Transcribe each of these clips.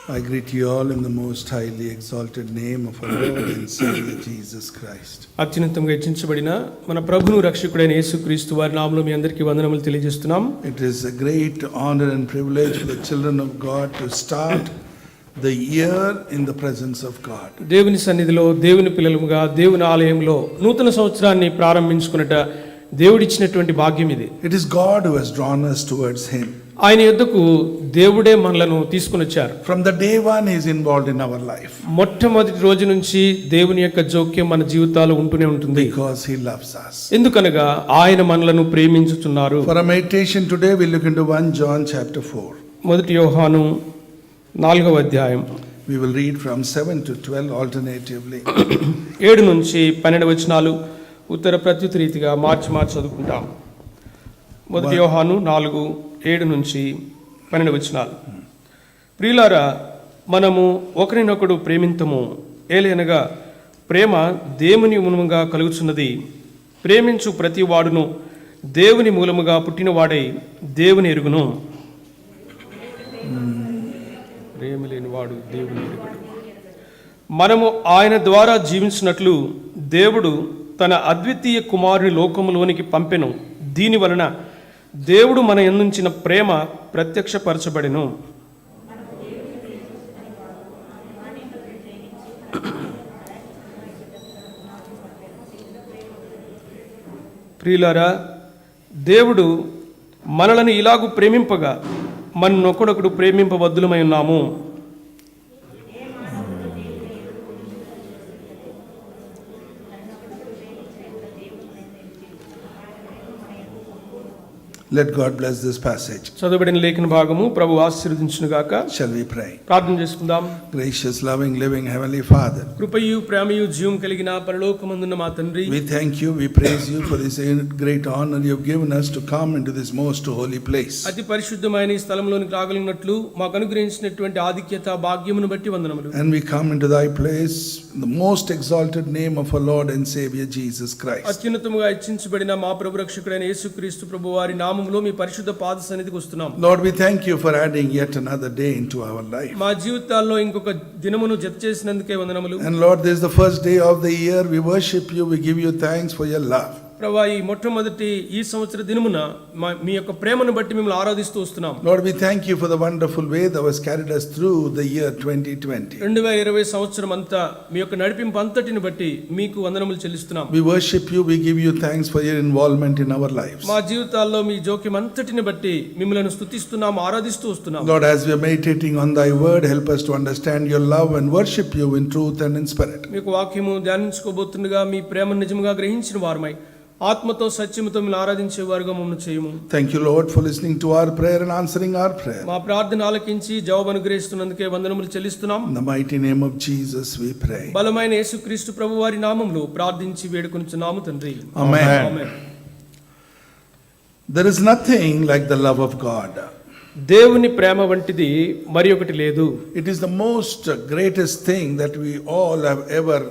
I greet you all in the most highly exalted name of our Lord and Savior Jesus Christ. అత్యున్నతంగా హెచ్చించబడిన మన ప్రభువును రక్షకుడైన యేసుక్రీస్తు వారి నామములో మీ అందరికీ వందనములు తెలియజేస్తున్నాం. It is a great honor and privilege for the children of God to start the year in the presence of God. దేవుని సన్నిధిలో దేవుని పిల్లలుగా దేవుని ఆలయంలో నూతన సంవత్సరాన్ని ప్రారంభించుకున్నట దేవుడిచ్చినటువంటి భాగ్యం ఇది. It is God who has drawn us towards him. ఆయన యొద్దకు దేవుడే మనలను తీసుకుని వచ్చారు. From the day one he is involved in our life. మొట్టమొదటి రోజు నుంచి దేవుని యొక్క జోక్యం మన జీవితాల్లో ఉంటూనే ఉంటుంది. Because he loves us. ఎందుకనగా ఆయన మనలను ప్రేమించుచున్నారు. For a meditation today we look into 1 John chapter 4. మొదటి యోహాను 4వ అధ్యాయం. We will read from 7 to 12 alternatively. 7 నుంచి 12 వచనాలు ఉత్తర ప్రత్యుత్తర రీతిగా మార్చి చదువుకుంటాం. మొదటి యోహాను 4:7 నుంచి 12 వచనాలు. ప్రియులారా, మనము ఒకరినొకడు ప్రేమింతము, ఏలయనగా ప్రేమ దేవుని మూలముగా కలుగుచున్నది. ప్రేమించు ప్రతి వాడును దేవుని మూలముగా పుట్టినవాడై దేవుని ఎరుగును. ప్రేమ లేనివాడు దేవుని ఎరుగడు. మనము ఆయన ద్వారా జీవించినట్లు దేవుడు తన అద్వితీయ కుమారుని లోకములోనికి పంపెను. దీని వలన దేవుడు మన యందుంచిన ప్రేమ ప్రత్యక్షపరచబడెను. ప్రియులారా, దేవుడు మనలను ఇలాగు ప్రేమింపగా మననొకడొకడు ప్రేమింపబద్ధులమై ఉన్నాము. Let God bless this passage. చదవబడిన లేఖన భాగము ప్రభు ఆశీర్వదించును గాక. Shall we pray? ప్రార్థన చేసుకుందాం. Gracious, loving, living heavenly Father, కృపయు ప్రేమయు జీవం కలిగిన పరలోకమందున్న మా తండ్రి, we thank you, we praise you for this great honor you have given us to come into this most holy place. అతి పరిశుద్ధమైన ఈ స్థలంలోనికి రాగలిగినట్లు మాకు అనుగ్రహించినటువంటి ఆధిక్యత భాగ్యమును బట్టి వందనములు. And we come into thy place in the most exalted name of our Lord and Savior Jesus Christ. అత్యున్నతముగా హెచ్చించబడిన మా ప్రభు రక్షకుడైన యేసుక్రీస్తు ప్రభు వారి నామములో మీ పరిశుద్ధ పాద సన్నిధికి వస్తున్నాం. Lord, we thank you for adding yet another day into our life. మా జీవితాల్లో ఇంకొక దినమును జత చేసినందుకే వందనములు. And Lord, this is the first day of the year. We worship you, we give you thanks for your love. ప్రభువా, ఈ మొట్టమొదటి ఈ సంవత్సర దినమున మీ యొక్క ప్రేమను బట్టి మిమ్మల్ని ఆరాధిస్తూ వస్తున్నాం. Lord, we thank you for the wonderful way that was carried us through the year 2020. 2020 సంవత్సరం అంతా మీ యొక్క నడిపింపు అంతటిని బట్టి మీకు వందనములు చెల్లిస్తున్నాం. We worship you, we give you thanks for your involvement in our lives. మా జీవితాల్లో మీ జోక్యం అంతటిని బట్టి మిమ్మల్ని స్తుతిస్తున్నాం, ఆరాధిస్తూ వస్తున్నాం. Lord, as we are meditating on thy word, help us to understand your love and worship you in truth and in spirit. మీకు వాక్యము ధ్యానించుకోబోతుండగా మీ ప్రేమను నిజంగా గ్రహించిన వారమై ఆత్మతో సత్యముతో మిమ్మల్ని ఆరాధించే వారుగా మమ్మల్ని చేయము. Thank you, Lord, for listening to our prayer and answering our prayer. మా ప్రార్థన ఆలకించి జవాబు అనుగ్రహిస్తున్నందుకే వందనములు చెల్లిస్తున్నాం. In the mighty name of Jesus we pray. బలమైన యేసుక్రీస్తు ప్రభు వారి నామములో ప్రార్థించి వేడుకొనుచున్నాము తండ్రి. Amen. Amen. There is nothing like the love of God. దేవుని ప్రేమ వంటిది మరి ఒకటి లేదు. It is the most greatest thing that we all have ever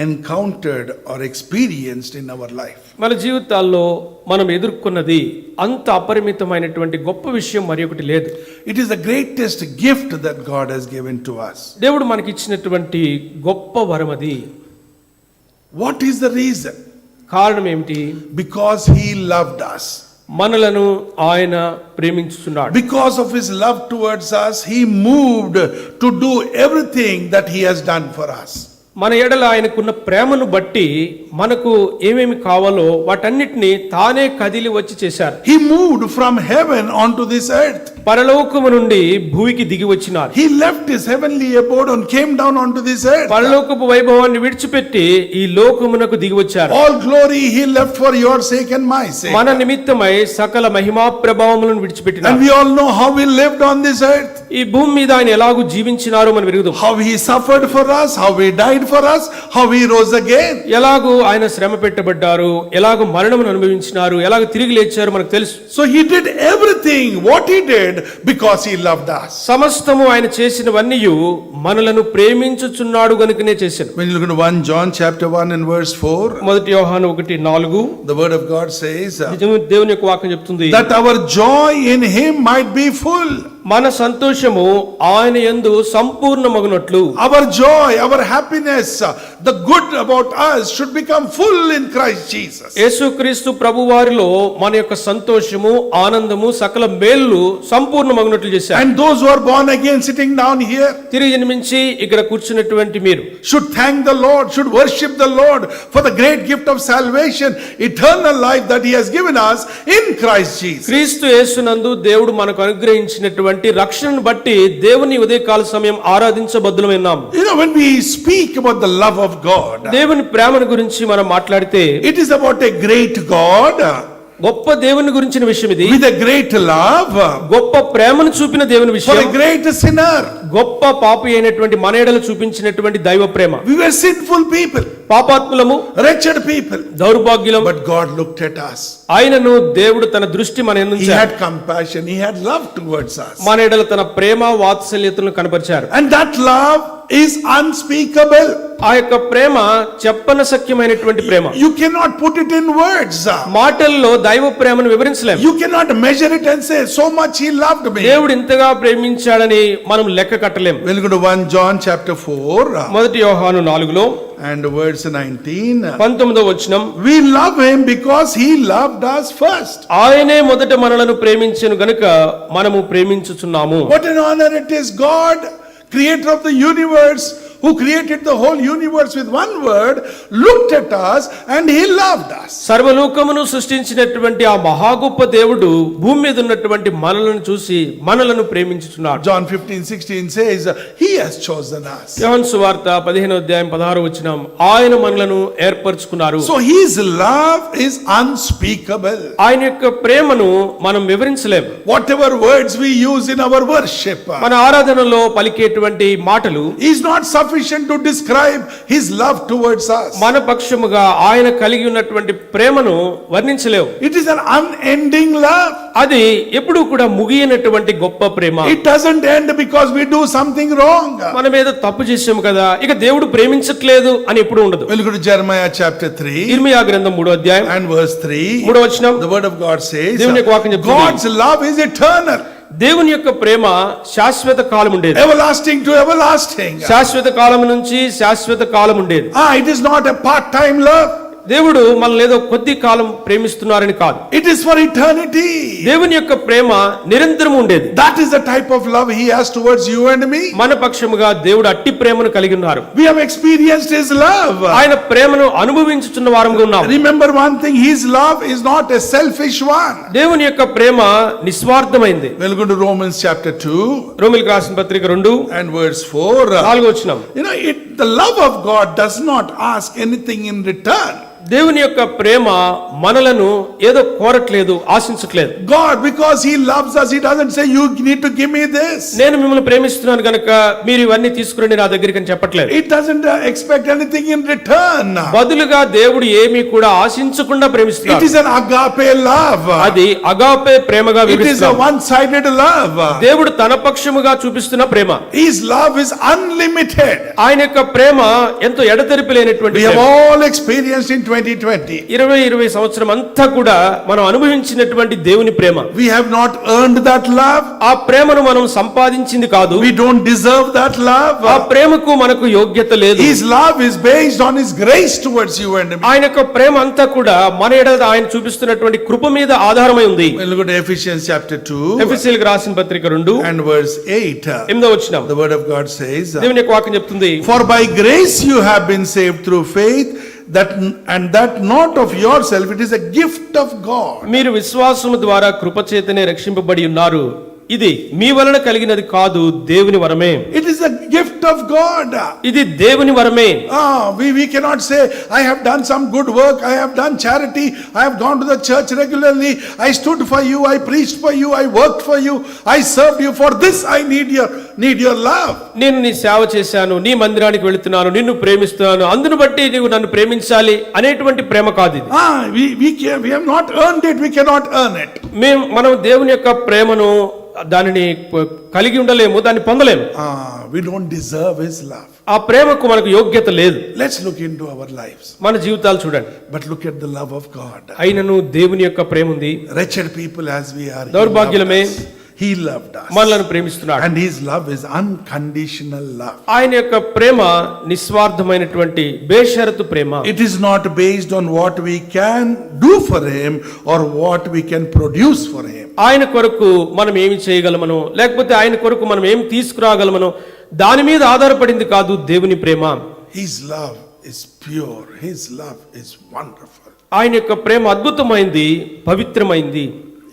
encountered or experienced in our life. మన జీవితాల్లో మనం ఎదుర్కొన్నది అంత అపరిమితమైనటువంటి గొప్ప విషయం మరి ఒకటి లేదు. It is the greatest gift that God has given to us. దేవుడు మనకి ఇచ్చినటువంటి గొప్ప వరం అది. What is the reason? కారణం ఏమిటి? Because he loved us. మనలను ఆయన ప్రేమించుచున్నాడు. Because of his love towards us, he moved to do everything that he has done for us. మన ఎడల ఆయనకున్న ప్రేమను బట్టి మనకు ఏమేమి కావాలో వాటన్నిటిని తానే కదిలి వచ్చి చేశారు. He moved from heaven onto this earth. పరలోకము నుండి భూమికి దిగి వచ్చినారు. He left his heavenly abode and came down onto this earth. పరలోకపు వైభవాన్ని విడిచిపెట్టి ఈ లోకమునకు దిగి వచ్చారు. All glory he left for your sake and my sake. మన నిమిత్తమై సకల మహిమా ప్రభావములను విడిచిపెట్టినారు. And we all know how he lived on this earth. ఈ భూమి మీద ఆయన ఎలాగూ జీవించినారో మనం ఎరుగుదాం. How he suffered for us, how he died for us, how he rose again. ఎలాగూ ఆయన శ్రమ పెట్టబడ్డారు, ఎలాగూ మరణమును అనుభవించినారు, ఎలాగూ తిరిగి లేచారు మనకు తెలుసు. So he did everything what he did because he loved us. సమస్తము ఆయన చేసినవన్నీ మనలను ప్రేమించుచున్నాడు గనుకనే చేశాడు. When you look at 1 John chapter 1 and verse 4, మొదటి యోహాను 1:4 the word of God says దేవుని యొక్క వాక్యం చెప్తుంది, that our joy in him might be full. మన సంతోషము ఆయన యందు సంపూర్ణమగునట్లు Our joy, our happiness, the good about us should become full in Christ Jesus. యేసుక్రీస్తు ప్రభువారిలో మన యొక్క సంతోషము ఆనందము సకల మేళ్ళు సంపూర్ణమగునట్లు చేశారు. And those who are born again sitting down here తిరిగి జన్మించి ఇక్కడ కూర్చున్నటువంటి మీరు should thank the Lord, should worship the Lord for the great gift of salvation, eternal life that He has given us in Christ Jesus. క్రీస్తు యేసునందు దేవుడు మనకు అనుగ్రహించినటువంటి రక్షణను బట్టి దేవుని ఉదయకాల సమయం ఆరాధించబద్దులమైనాం. You know, when we speak about the love of God, దేవుని ప్రేమను గురించి మనం మాట్లాడితే it is about a great God గొప్ప దేవుని గురించిన విషయం ఇది. with a great love గొప్ప ప్రేమను చూపిన దేవుని for విషయం. a great sinner. గొప్ప పాపి అయినటువంటి మన ఎడల చూపించినటువంటి దైవ ప్రేమ. We were sinful people, పాపాత్ములము, wretched people, దౌర్భాగ్యులం. but God looked at us. ఆయనను దేవుడు తన దృష్టి మన యందు He ఉంచారు. had compassion, He had love towards us. మన ఎడల తన ప్రేమ వాత్సల్యతను కనపరిచారు. And that love is unspeakable. ఆ యొక్క ప్రేమ చెప్పనశక్యమైనటువంటి ప్రేమ. You cannot put it in words. మాటల్లో దైవ ప్రేమను వివరించలేము. You cannot measure it and say, so much He loved me. దేవుడు ఇంతగా ప్రేమించాడని మనం లెక్క కట్టలేము. We'll go to 1 John chapter 4 మొదటి యోహాను 4లో and verse 19. 19వ వచనం, We love Him because He loved us first. ఆయనే మొదట మనలను ప్రేమించెను గనుక మనము ప్రేమించుచున్నాము. What an honor it is. God, creator of the universe, who created the whole universe with one word, looked at us and He loved us. సర్వలోకమును సృష్టించినటువంటి ఆ మహా గొప్ప దేవుడు భూమి మీద ఉన్నటువంటి మనలను చూసి మనలను ప్రేమించుచున్నాడు. John 15:16 says, He has chosen us. యోహాను సువార్త 15వ అధ్యాయం 16వ వచనం, ఆయన మనలను ఏర్పరచుకున్నారు. So His love is unspeakable. ఆయన యొక్క ప్రేమను మనం వివరించలేము. Whatever words we use in our worship మన ఆరాధనలో పలికేటువంటి మాటలు is not sufficient to describe His love towards us. మన పక్షముగా ఆయన కలిగి ఉన్నటువంటి ప్రేమను వర్ణించలేవు. It is an unending love. అది ఎప్పుడూ కూడా ముగియనటువంటి గొప్ప ప్రేమ. It doesn't end because we do something wrong. మనం ఏదో తప్పు చేసాము కదా ఇక దేవుడు ప్రేమించట్లేదు అని ఎప్పుడు ఉండదు. We'll go to Jeremiah chapter 3 ఇర్మియా గ్రంథం 3వ అధ్యాయం and verse 3. 3వ వచనం, The word of God says, దేవుని యొక్క వాక్యం చెప్తుంది, God's love is eternal, దేవుని యొక్క ప్రేమ శాశ్వత కాలం ఉండేది. everlasting to everlasting. శాశ్వత కాలం నుంచి శాశ్వత కాలం ఉండేది. It is not a part-time love. దేవుడు మనల్ని ఏదో కొద్ది కాలం ప్రేమిస్తున్నారని కాదు. It is for eternity. దేవుని యొక్క ప్రేమ నిరంతరం ఉండేది. That is the type of love He has towards you and me. మన పక్షముగా దేవుడు అట్టి ప్రేమను కలిగి ఉన్నారు. We have experienced His love. ఆయన ప్రేమను అనుభవించుచున్న వారంగా ఉన్నాం. Remember one thing, His love is not a selfish one. దేవుని యొక్క ప్రేమ నిస్వార్థమైంది. We'll go to Romans chapter 2 రోమీయులకు రాసిన పత్రిక 2 and verse 4. 4వ వచనం, You know, the love of God does not ask anything in return. దేవుని యొక్క ప్రేమ మనలను ఏదో కోరట్లేదు, ఆశించట్లేదు. God, because He loves us, He doesn't say, you need to give me this. నేను మిమ్మల్ని ప్రేమిస్తున్నాను గనుక మీరు ఇవన్నీ తీసుకురండి నా దగ్గరికి అని చెప్పట్లేదు. It doesn't expect anything in return. బదులుగా దేవుడు ఏమీ కూడా ఆశించకుండా It ప్రేమిస్తున్నాడు. is an agape love. అది అగాపే ప్రేమగా It is a వివరిస్తున్నాడు. one-sided love. దేవుడు తన పక్షముగా చూపిస్తున్న ప్రేమ. His love is unlimited. ఆయన యొక్క ప్రేమ ఎంతో ఎడతెరిపి లేనటువంటి We have Prema. all experienced in 2020. 20 సంవత్సరం అంతా కూడా మనం అనుభవించినటువంటి దేవుని ప్రేమ. We have not earned that love. ఆ ప్రేమను మనం సంపాదించింది కాదు. We don't deserve that love. ఆ ప్రేమకు మనకు యోగ్యత లేదు. His love is based on His grace towards you and me. ఆయన యొక్క ప్రేమ అంతా కూడా మన ఎడల ఆయన చూపిస్తున్నటువంటి కృప మీద ఆధారమై ఉంది. We'll go to Ephesians chapter 2 ఎఫెసీయులకు రాసిన పత్రిక 2 and verse 8. 8వ వచనం, The word of God says, దేవుని యొక్క వాక్యం చెప్తుంది, For by grace you have been saved through faith, that not of yourself, it is a gift of God. మీరు విశ్వాసము ద్వారా కృపచేతనే రక్షింపబడి ఉన్నారు, ఇది మీ వలన కలిగినది కాదు, దేవుని వరమే. It is a gift of God. ఇది దేవుని వరమే. We cannot say, I have done some good work, I have done charity, I have gone to the church regularly, I stood for you, I preached for you, I worked for you, I served you. For this I need your love. నేను నీ సేవ చేశాను, నీ మందిరానికి వెళుతున్నాను, నిన్ను ప్రేమిస్తున్నాను, అందును బట్టి నీవు నన్ను ప్రేమించాలి అనేటువంటి ప్రేమ కాదు ఇది. We have not earned it, we cannot earn it. మనం దేవుని యొక్క ప్రేమను దానిని కలిగి ఉండలేము, దాన్ని పొందలేము. We don't deserve His love. ఆ ప్రేమకు మనకు యోగ్యత లేదు. Let's look into our lives. మన జీవితాలు చూడండి. But look at the love of God. అయినను దేవుని యొక్క ప్రేమ ఉంది. Wretched people as we are, దౌర్భాగ్యులమే, He loved us. మనలను ప్రేమిస్తున్నాడు. And his love is unconditional love. ఆయన యొక్క ప్రేమ నిస్వార్థమైనటువంటి బేషరతు ప్రేమ. It is not based on what we can do for him or what we can produce for him. ఆయన కొరకు మనం ఏమి చేయగలమనో లేకపోతే ఆయన కొరకు మనం ఏమి తీసుకురాగలమనో దాని మీద ఆధారపడింది కాదు దేవుని ప్రేమ. His love is pure. His love is wonderful. ఆయన యొక్క ప్రేమ అద్భుతమైంది, పవిత్రమైంది.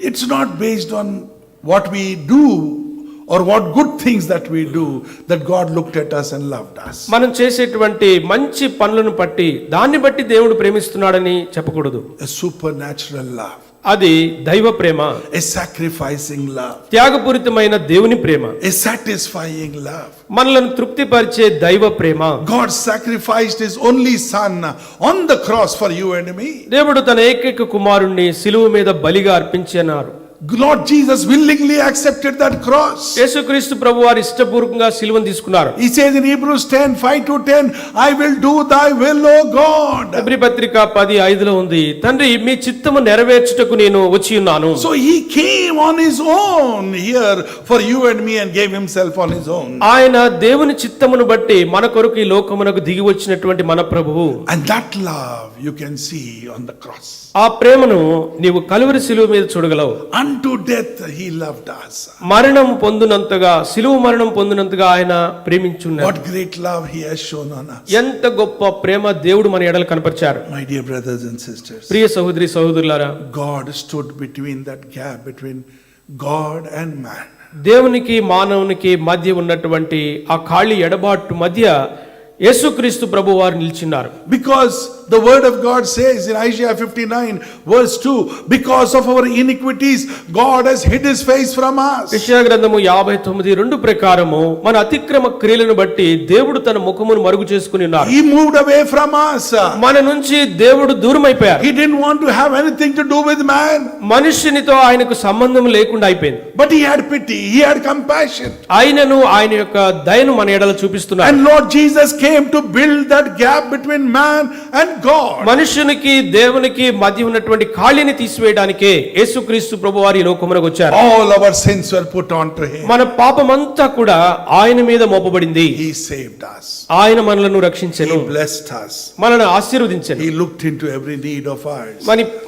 It's not based on what we do or what good things that we do that God looked at us and loved us. మనం చేసేటువంటి మంచి పనులను బట్టి దాన్ని బట్టి దేవుడు ప్రేమిస్తున్నాడని చెప్పకూడదు. A supernatural love. అది దైవ ప్రేమ, A sacrificing love. త్యాగపూరితమైన దేవుని ప్రేమ, A satisfying love. మనలను తృప్తిపరిచే దైవ ప్రేమ. God sacrificed his only son on the cross for you and me. దేవుడు తన ఏకైక కుమారుణ్ణి సిలువ మీద బలిగా అర్పించన్నారు. Lord Jesus willingly accepted that cross. యేసుక్రీస్తు ప్రభువారు ఇష్టపూర్వకంగా సిలువను తీసుకున్నారు. He says in Hebrews 10:5-10, I will do thy will, O God. Hebrew పత్రిక 10:5 ఉంది, తండ్రి మీ చిత్తము నెరవేర్చుటకు నేను వచ్చి ఉన్నాను. So he came on his own here for you and me and gave himself on his own. ఆయన దేవుని చిత్తమును బట్టి మన కొరకు ఈ లోకమునకు దిగి వచ్చినటువంటి మన ప్రభువు. And that love you can see on the cross. ఆ ప్రేమను నీవు కలువరి సిలువ మీద చూడగలవు. Unto death he loved us. మరణం పొందినంతగా, సిలువ మరణం పొందినంతగా ఆయన ప్రేమించున్నారు. What great love he has shown on us. ఎంత గొప్ప ప్రేమ దేవుడు మన ఎడల కనపరిచారు. My dear brothers and sisters, ప్రియ సహోదరి సహోదరులారా, God stood between that gap between God and man. దేవునికి మానవునికి మధ్య ఉన్నటువంటి ఆ ఖాళీ ఎడబాటు మధ్య యేసుక్రీస్తు ప్రభు వారు నిలిచినారు. Because the word of God says in Isaiah 59 verse 2, because of our iniquities God has hid his face from us. యెషయా గ్రంథము 59:2 ప్రకారము మన అతిక్రమ క్రియలను బట్టి దేవుడు తన ముఖమును మరుగు చేసుకుని ఉన్నారు. He moved away from us. మన నుంచి దేవుడు దూరం అయిపోయారు. He didn't want to have anything to do with man. మనుష్యునితో ఆయనకు సంబంధం లేకుండా అయిపోయింది. But he had pity, he had compassion. ఆయనను ఆయన యొక్క దయను మన ఎడల చూపిస్తున్నారు. And Lord Jesus came to build that gap between man and God. మనుషునికి దేవునికి మధ్య ఉన్నటువంటి ఖాళీని తీసివేయడానికే యేసుక్రీస్తు ప్రభువారు ఈ లోకమునకు వచ్చారు. All our sins were put onto him. మన పాపమంతా కూడా ఆయన మీద మోపబడింది. He saved us. ఆయన మనలను రక్షించెను, He blessed us. మనల్ని ఆశీర్వదించెను. He looked into every need of ours.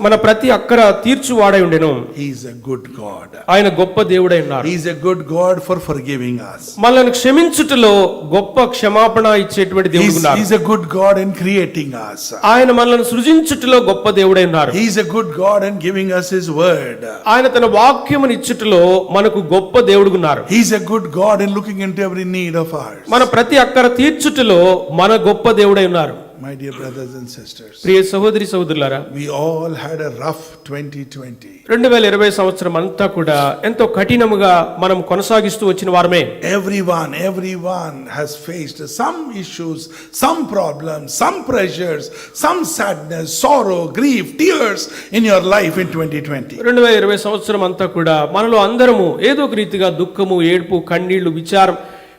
మన ప్రతి అక్కర తీర్చువాడై ఉండెను. He is a good God. ఆయన గొప్ప దేవుడై ఉన్నారు. He is a good God for forgiving us. మనల్ని క్షమించుటలో గొప్ప క్షమాపణ ఇచ్చేటువంటి దేవుడు ఉన్నారు. He is a good God in creating us. ఆయన మనల్ని సృజించుటలో గొప్ప దేవుడై ఉన్నారు. He is a good God in giving us his word. ఆయన తన వాక్యమును ఇచ్చుటలో మనకు గొప్ప దేవుడుగున్నారు. He is a good God in looking into every need of ours. మన ప్రతి అక్కర తీర్చుటలో మన గొప్ప దేవుడై ఉన్నారు. My dear brothers and sisters, ప్రియ సహోదరి సహోదరులారా, we all had a rough 2020. 2020 సంవత్సరం అంతా కూడా ఎంతో కఠినముగా మనం కొనసాగిస్తూ వచ్చిన వారమే. Everyone has faced some issues, some problems, some pressures, some sadness, sorrow, grief, tears in your life in 2020. 2020 సంవత్సరం అంతా కూడా మనలో అందరము ఏదో ఒక రీతిగా దుఃఖము, ఏడుపు, కన్నీళ్లు, విచారం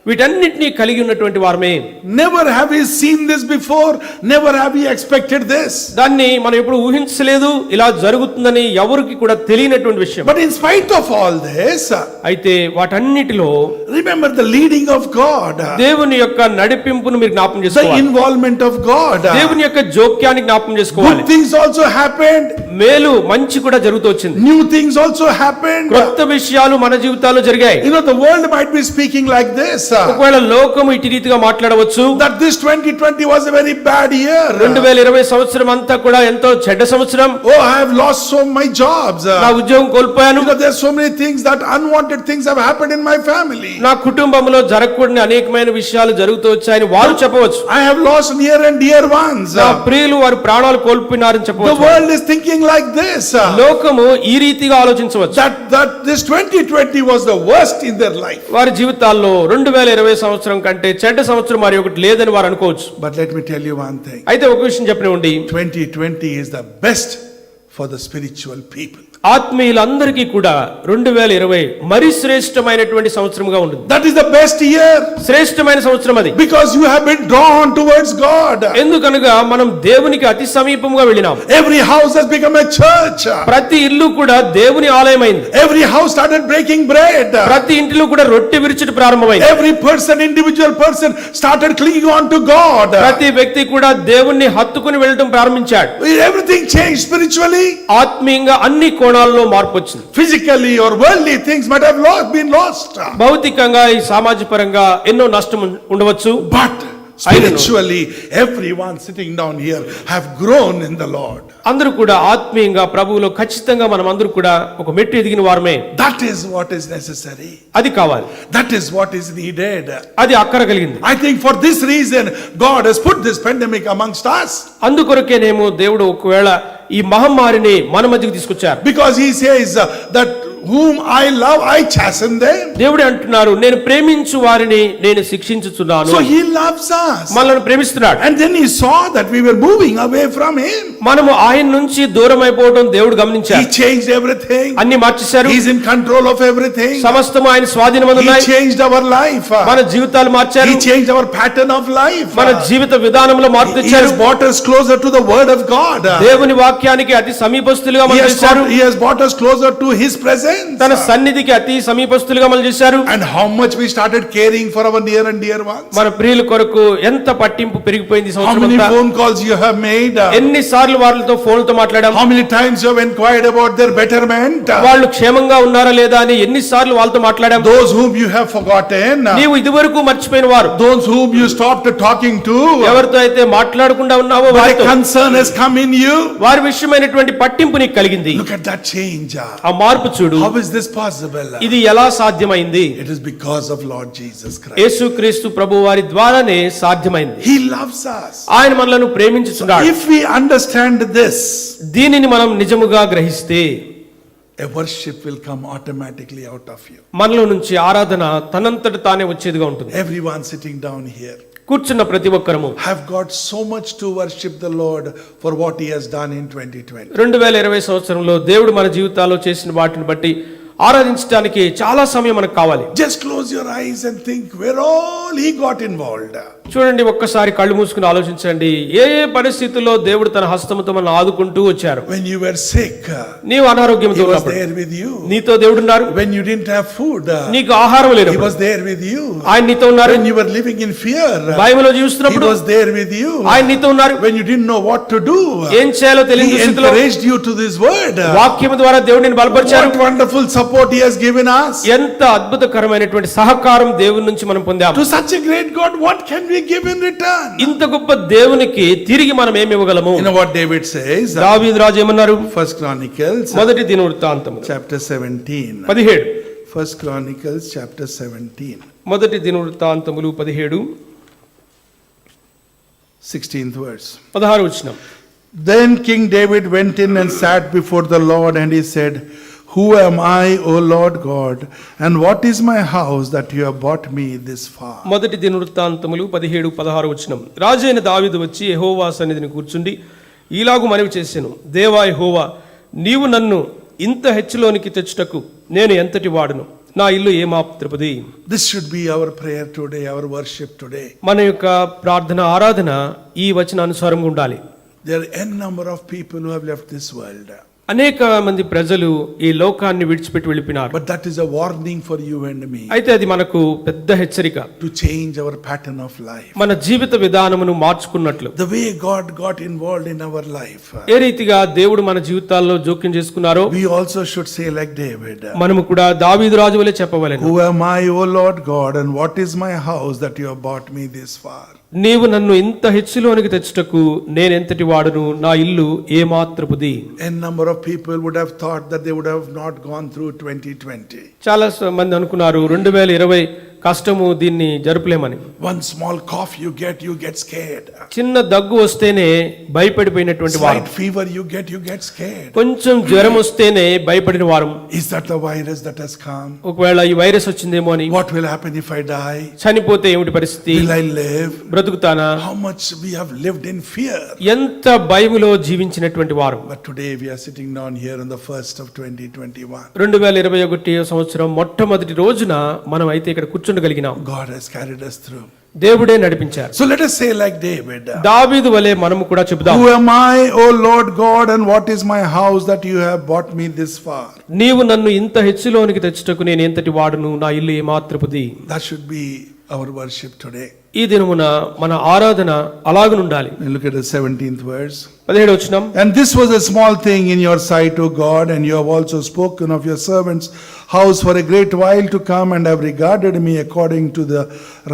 వీటన్నిటినీ కలిగి ఉన్నటువంటి వారమే. Never have we seen this before, never have we expected this. దాన్ని మనం ఎప్పుడు ఊహించలేదు, ఇలా జరుగుతుందని ఎవరికి కూడా తెలియనటువంటి విషయం. But in spite of all this, అయితే వాటన్నిటిలో remember the leading of God, దేవుని యొక్క నడిపింపును మీరు జ్ఞాపకం the చేసుకోవాలి. involvement of God. దేవుని యొక్క జోక్యాన్ని జ్ఞాపకం చేసుకోవాలి. Good things also happened, మేలు మంచి కూడా జరుగుతూ వచ్చింది. new things also happened. కొత్త విషయాలు మన జీవితాల్లో జరిగాయి. You know, the world might be speaking like this, ఒకవేళ లోకము ఇటు రీతిగా మాట్లాడవచ్చు, that this 2020 was a very bad year. 2020 సంవత్సరం అంతా కూడా ఎంతో చెడ్డ సంవత్సరం. Oh, I have lost so many jobs. నా ఉద్యోగం కోల్పోయాను. You know, there's so many things, that unwanted things have happened in my family. నా కుటుంబంలో జరగకూడని అనేకమైన విషయాలు జరుగుతూ వచ్చాయని వారు చెప్పవచ్చు. I have lost near and dear ones. నా ప్రియులు వారి ప్రాణాలు కోల్పోయినారని The చెప్పవచ్చు. world is thinking like this, లోకము ఈ రీతిగా ఆలోచించవచ్చు. that this 2020 was the worst in their life. వారి జీవితాల్లో 2020 సంవత్సరం కంటే చెడ్డ సంవత్సరం మరి ఒకటి లేదని వారు అనుకోవచ్చు. But let me tell you one thing. అయితే ఒక విషయం చెప్పనివ్వండి, 2020 is the best for the spiritual people. ఆత్మీయులందరికీ కూడా 2020 మరి శ్రేష్టమైనటువంటి సంవత్సరంగా ఉంటుంది. That is the best year. శ్రేష్టమైన సంవత్సరం అది. Because you have been drawn towards God. ఎందుకనగా మనం దేవునికి అతి సమీపంగా వెళ్ళినాం. Every house has become a church. ప్రతి ఇల్లు కూడా దేవుని ఆలయమైంది. Every house started breaking bread. ప్రతి ఇంటిలో కూడా రొట్టె విరుచుట ప్రారంభమైంది. Every person, individual person started clinging on to God. ప్రతి వ్యక్తి కూడా దేవుణ్ణి హత్తుకుని వెళ్ళడం ప్రారంభించాడు. Everything changed spiritually. ఆత్మీయంగా అన్ని కోణాల్లో మార్పు వచ్చింది. Physically or worldly things might have been lost. భౌతికంగా ఈ సామాజిక పరంగా ఎన్నో నష్టం ఉండవచ్చు. But spiritually, everyone sitting down here have grown in the Lord. అందరూ కూడా ఆత్మీయంగా ప్రభువులో ఖచ్చితంగా మనం అందరూ కూడా ఒక మెట్టు ఎదిగిన వారమే. That is what is necessary. అది కావాలి. That is what is needed. అది అక్కర కలిగింది. I think for this reason God has put this pandemic amongst us. అందుకొరకేనేమో దేవుడు ఒకవేళ ఈ మహమ్మారిని మన మధ్యకి తీసుకొచ్చారు. Because he says that whom I love I chasten them. దేవుడు అంటున్నారు, నేను ప్రేమించు వారిని నేను శిక్షించుచున్నాను. So he loves us. మనల్ని ప్రేమిస్తున్నాడు. And then he saw that we were moving away from him. మనము ఆయన నుంచి దూరం అయిపోవడం దేవుడు గమనించారు. He changed everything. అన్ని మార్చేశారు. He is in control of everything. సమస్తము ఆయన స్వాధీనమందు ఉన్నాయి. He changed our life. మన జీవితాలు మార్చారు. He changed our pattern of life. మన జీవిత విధానంలో మార్పు He తెచ్చారు. has brought us closer to the word of God. దేవుని వాక్యానికి అతి సమీపస్తులుగా మనం చేశారు. He has brought us closer to his presence. తన సన్నిధికి అతి సమీపస్తులుగా మనం చేశారు. And how much we started caring for our near and dear ones. మన ప్రియుల కొరకు ఎంత పట్టింపు పెరిగిపోయింది How సంవత్సరం many అంతా. phone calls you have made. ఎన్ని సార్లు వాళ్ళతో ఫోన్లతో మాట్లాడాం. How many times you have inquired about their betterment. వాళ్ళు క్షేమంగా ఉన్నారా లేదా అని ఎన్ని సార్లు వాళ్ళతో మాట్లాడాం. Those whom you have forgotten. నీవు ఇదివరకు మర్చిపోయిన వారు. Those whom you stopped talking to. ఎవరితో అయితే మాట్లాడకుండా ఉన్నావో But a వారితో concern has come in you. వారి విషయమైనటువంటి పట్టింపు నీకు కలిగింది. Look at that change. ఆ మార్పు చూడు. How is this possible? ఇది ఎలా సాధ్యమైంది? It is because of Lord Jesus Christ. యేసుక్రీస్తు ప్రభు వారి ద్వారానే సాధ్యమైంది. He loves us. ఆయన మనలను ప్రేమించుచున్నాడు. If we understand this, దీనిని మనం నిజముగా గ్రహిస్తే a worship will come automatically out of you. మనలో నుంచి ఆరాధన తనంతట తానే వచ్చేదిగా ఉంటుంది. Everyone sitting down here కూర్చున్న ప్రతి ఒక్కరము have got so much to worship the Lord for what he has done in 2020. 2020 సంవత్సరంలో దేవుడు మన జీవితాల్లో చేసిన వాటిని బట్టి ఆరాధించడానికి చాలా సమయం మనకు కావాలి. Just close your eyes and think where all he got involved. చూడండి, ఒక్కసారి కళ్ళు మూసుకుని ఆలోచించండి. ఏ ఏ పరిస్థితుల్లో దేవుడు తన హస్తముతో మనల్ని ఆదుకుంటూ వచ్చారు. When you were sick, నీవు అనారోగ్యంతో he was ఉన్నప్పుడు there with you. నీతో దేవుడు ఉన్నారు. When you didn't have food, నీకు ఆహారం he లేదు, was there with you. ఆయన నీతో ఉన్నారు. When you were living in fear, భయములో he జీవిస్తున్నప్పుడు was there with you. ఆయన నీతో ఉన్నారు. When you didn't know what to do, ఏం చేయాలో తెలియని he స్థితిలో encouraged you to this word. వాక్యము ద్వారా దేవుడు నిన్ను బలపరిచారు. What wonderful support he has given us. ఎంత అద్భుతకరమైన సహకారం దేవుని నుంచి మనం పొందాము. To such a great God, what can we give in return? ఇంత గొప్ప దేవునికి తిరిగి మనం ఏమి ఇవ్వగలము? You know what David says? దావీదు రాజు ఏమన్నారు? First Chronicles మొదటి దినవృత్తాంతములు chapter 17. 17. First Chronicles chapter 17. మొదటి దినవృత్తాంతములు 17 16th verse. 16 వచనం. Then King David went in and sat before the Lord, and he said, Who am I, O Lord God, and what is my house that you have brought me this far? మొదటి దినవృత్తాంతములు 17 16 వచనం. రాజైన దావీదు వచ్చి యెహోవా సన్నిధిని కూర్చుండి ఈలాగు మనవి చేసెను, దేవా యెహోవా, నీవు నన్ను ఇంత హెచ్చులోనికి తెచ్చుటకు నేను ఎంతటి వాడును, నా ఇల్లు ఏమాత్రపది. This should be our prayer today, our worship today. మన యొక్క ప్రార్థన ఆరాధన ఈ వచనానుసారంగా ఉండాలి. There are n number of people who have left this world. అనేక మంది ప్రజలు ఈ లోకాన్ని విడిచిపెట్టి వెళ్ళిపోయినారు. But that is a warning for you and me. అయితే అది మనకు పెద్ద హెచ్చరిక. To change our pattern of life. మన జీవిత విధానమును మార్చుకున్నట్లు. The way God got involved in our life. ఏ రీతిగా దేవుడు మన జీవితాల్లో జోక్యం చేసుకున్నారో We also should say like David. మనము కూడా దావీదు రాజు వలె చెప్పవలెను. Who am I, O Lord God, and what is my house that you have brought me this far? నీవు నన్ను ఇంత హెచ్చులోనికి తెచ్చుటకు నేనెంతటి వాడును, నా ఇల్లు ఏమాత్రపుది. A number of people would have thought that they would have not gone through 2020. చాలా మంది అనుకున్నారు 2020 కష్టము, దీన్ని జరుపులేమని. One small cough you get scared. చిన్న దగ్గు వస్తేనే భయపడిపోయినటువంటి వారం, Slight fever you get scared. కొంచెం జ్వరం వస్తేనే భయపడిన వారం. Is that the virus that has come? ఒకవేళ ఈ వైరస్ వచ్చిందేమో అని. What will happen if I die? చనిపోతే ఏమిటి పరిస్థితి? Will I live? బ్రతుకుతానా? How much we have lived in fear. ఎంత భయములో జీవించినటువంటి వారం. But today we are sitting down here on the 1st of 2021. 2021 సంవత్సరం మొట్టమొదటి రోజున మనం అయితే ఇక్కడ కూర్చుండగలిగినాం. God has carried us through. దేవుడే నడిపించారు. So let us say like David. దావీదు వలె మనము కూడా చెబుదాం. Who am I, O Lord God, and what is my house that you have brought me this far? నీవు నన్ను ఇంత హెచ్చులోనికి తెచ్చుటకు నేను ఎంతటి వాడును, నా ఇల్లు ఏమాత్రపుది. That should be our worship today. ఈ దినమున మన ఆరాధన అలాగనుండాలి. Look at the 17th verse. 17వ వచనం. And this was a small thing in your sight, O God, and you have also spoken of your servant's house for a great while to come, and have regarded me according to the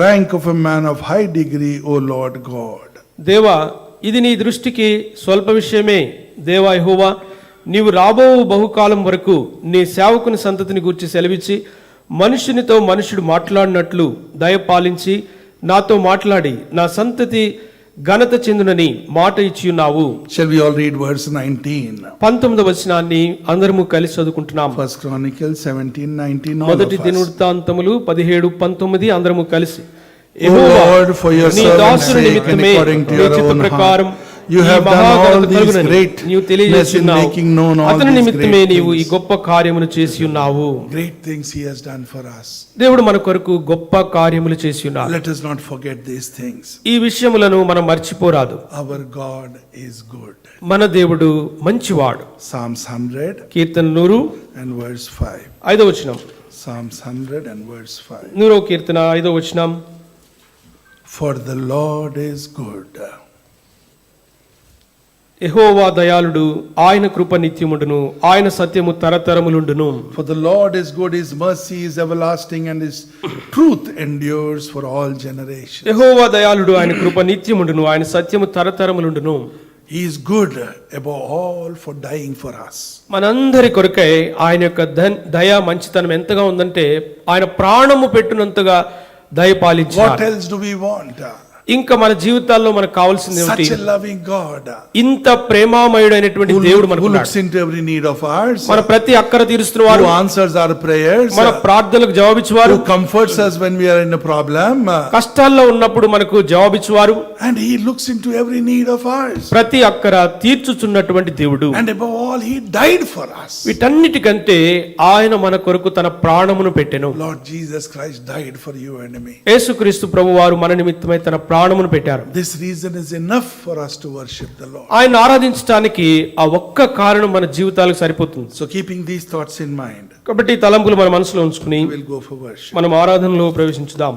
rank of a man of high degree, O Lord God. దేవా, ఇది నీ దృష్టికి స్వల్ప విషయమే. దేవా యెహోవా, నీవు రాబో బహుకాలం వరకు నీ సేవకుని సంతతిని గూర్చి సెలవిచ్చి, మనుషునితో మనుషుడు మాట్లాడినట్లు దయపాలించి నాతో మాట్లాడి నా సంతతి ఘనత చెందునని మాట ఇచ్చి ఉన్నావు. Shall we all read verse 19? 19వ వచనాన్ని అందరము కలిసి చదువుకుంటున్నాం. First Chronicles 17:19. మొదటి దినవృత్తాంతములు 17:19 అందరము కలిసి. O Lord, for your నీ servant's దాసుని sake and నిమిత్తమే according to నీ your చిత్త own ప్రకారం heart, you ఈ have done all మహాఘనత these కలుగునని great నీవు in తెలియజేస్తున్నావు. making known all అతని these నిమిత్తమే great నీవు ఈ things. గొప్ప కార్యములు చేసి ఉన్నావు. Great things he has done for us. దేవుడు మన కొరకు గొప్ప కార్యములు చేసి ఉన్నాడు. Let us not forget these things. ఈ విషయములను మనం మర్చిపోరాదు. Our God is good. మన దేవుడు మంచివాడు. Psalms 100 Keerthana 100 and verse 5. 5వ వచనం. Psalms 100 and verse 5. 100వ కీర్తన 5వ వచనం. For the Lord is good. యెహోవా దయాళుడు, ఆయన కృప నిత్యముండును, ఆయన సత్యము తరతరములుండును. For the Lord is good, his mercy is everlasting, and his truth endures for all generations. యెహోవా దయాళుడు, ఆయన కృప నిత్యముండును, ఆయన సత్యము తరతరములుండును. He is good above all for dying for us. మనందరి కొరకై ఆయన యొక్క దయ మంచితనం ఎంతగా ఉందంటే ఆయన ప్రాణము పెట్టినంతగా దయ What పాలించాడు. else do we want? ఇంకా మన జీవితాల్లో మనకు కావాల్సింది ఏమిటి? Such a loving God ఇంత ప్రేమామయుడైనటువంటి దేవుడు who మనకు looks into every need of ours, మన ప్రతి అక్కర తీరుస్తున్నవారు, who answers our prayers, మన ప్రార్థనలకు జవాబిచ్చువారు, who comforts us when we are in a problem, కష్టాల్లో ఉన్నప్పుడు మనకు జవాబిచ్చువారు, and he looks into every need of ours. ప్రతి అక్కర తీర్చుచున్నటువంటి దేవుడు. And above all, he died for us. వీటన్నిటికంటే ఆయన మన కొరకు తన ప్రాణమును పెట్టెను. Lord Jesus Christ died for you and me. యేసుక్రీస్తు ప్రభువారు మన నిమిత్తమై తన ప్రాణమును పెట్టారు. This reason is enough for us to worship the Lord. ఆయన ఆరాధించడానికి ఆ ఒక్క కారణం మన జీవితాలకు సరిపోతుంది. So keeping these thoughts in mind, కాబట్టి ఈ తలంపులు మన మనసులో ఉంచుకుని we'll go for worship. మనం ఆరాధనలో ప్రవేశించుదాం.